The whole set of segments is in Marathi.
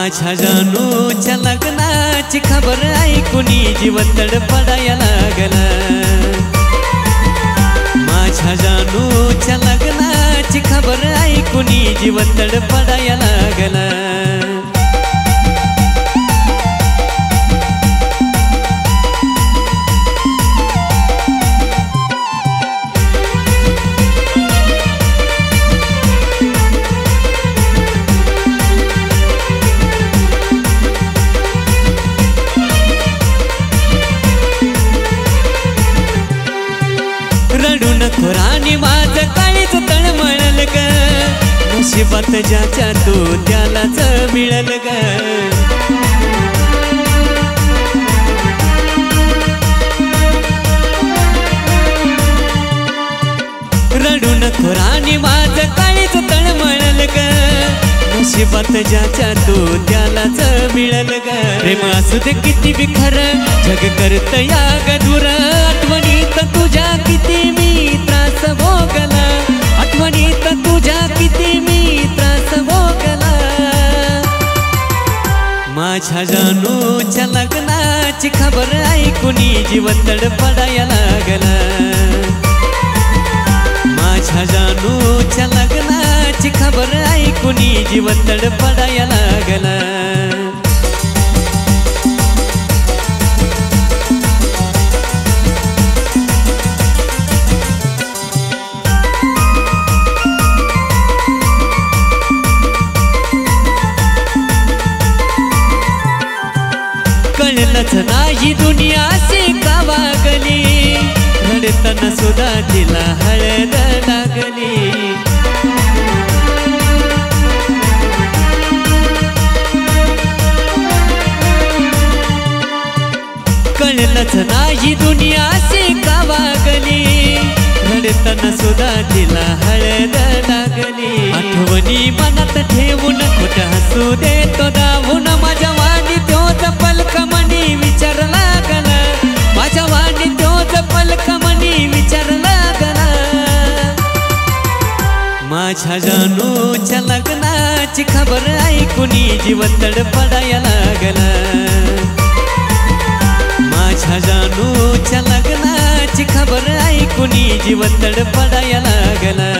माझ्या जानूच्या लग्नाची खबर ऐकूनी जीव तडफडाया लागला। माझ्या जानूच्या लग्नाची खबर ऐकूनी जीव तडफडाया लागला। रडू नको राणी माझं काळीच तळमळल ग, नशिबात ज्याच्या तू त्यालाच मिळल ग। रडू नको राणी माझं काळीच तळमळल ग, नशिबात ज्याच्या तू त्यालाच मिळल ग। प्रेम असू दे किती बी खरं जग करत या गदूर, आठवणीत तुझ्या किती मी त्रास भोगला, आठवणीत तुझ्या किती मी त्रास भोगला। माझ्या जानूच्या लग्नाची खबर ऐकूनी जीव तडफडाया लागला। माझ्या जानूच्या लग्नाची खबर ऐकूनी जीव तडफडाया लागला। कळलंच नाही दुनिया अशी का वागली, रडताना सुद्धा तिला हळद लागली। कळलंच नाही दुनिया अशी का वागली, रडताना सुद्धा तिला हळद लागली। आठवणी मनात ठेवून खोट हसू देतो दावून, माझ्या वाणी तोच पलकमणी विचार लागला, माझ्या वाणी तोच पलकमणी विचार लागला। माझ्या जानूच्या लग्नाची खबर ऐकूनी जीव तडफडाया लागला। माझ्या जानूच्या लग्नाची खबर ऐकूनी जीव तडफडाया लागला।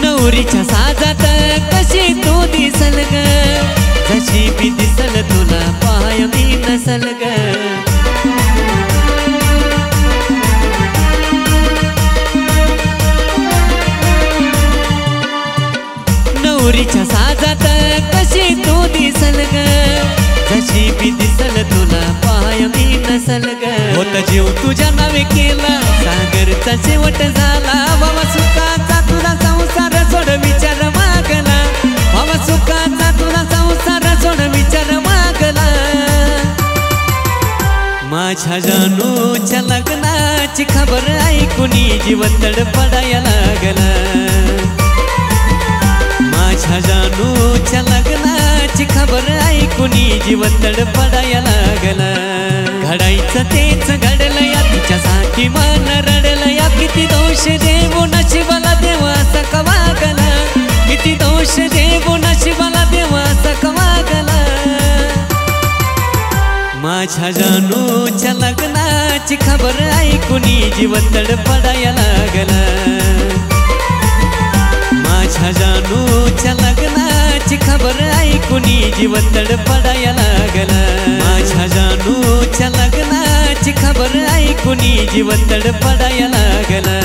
नवरीच्या साजात कशी तू दिसल ग, जशी बी दिसल तुला पाय मी नसल ग। नवरीच्या साजात कशी तू दिसल ग, जशी बी दिसल तुला पाय मी नसल ग। होत जीव तुझ्या नावे केला, सागरचा शेवट झाला। बाबा सुखाचा तुला संसार सोड विचार मागला, बाबा सुखाचा तुला संसार सोड विचार मागला। माझ्या जानूच्या लग्नाची खबर ऐकूनी जीव तडफडाया लागला। माझ्या जानूच्या लग्नाची खबर ऐकूनी जीव तडफडाया लागला। घडायचं तेच घडलं या तुझ्यासाठी मन रडलं या, किती दोष देऊ नशिबाला देवा असा का वागला, किती दोष देऊ नशिबाला देवा असा का वागला। माझ्या जानूच्या लग्नाची खबर ऐकूनी जीव तडफडाया लागला। माझ्या जानूच्या लग्नाची खबर ऐकूनी जीव तडफडाया लागला। माझ्या जानूच्या लग्नाची खबर ऐकूनी जीव तडफडाया लागला।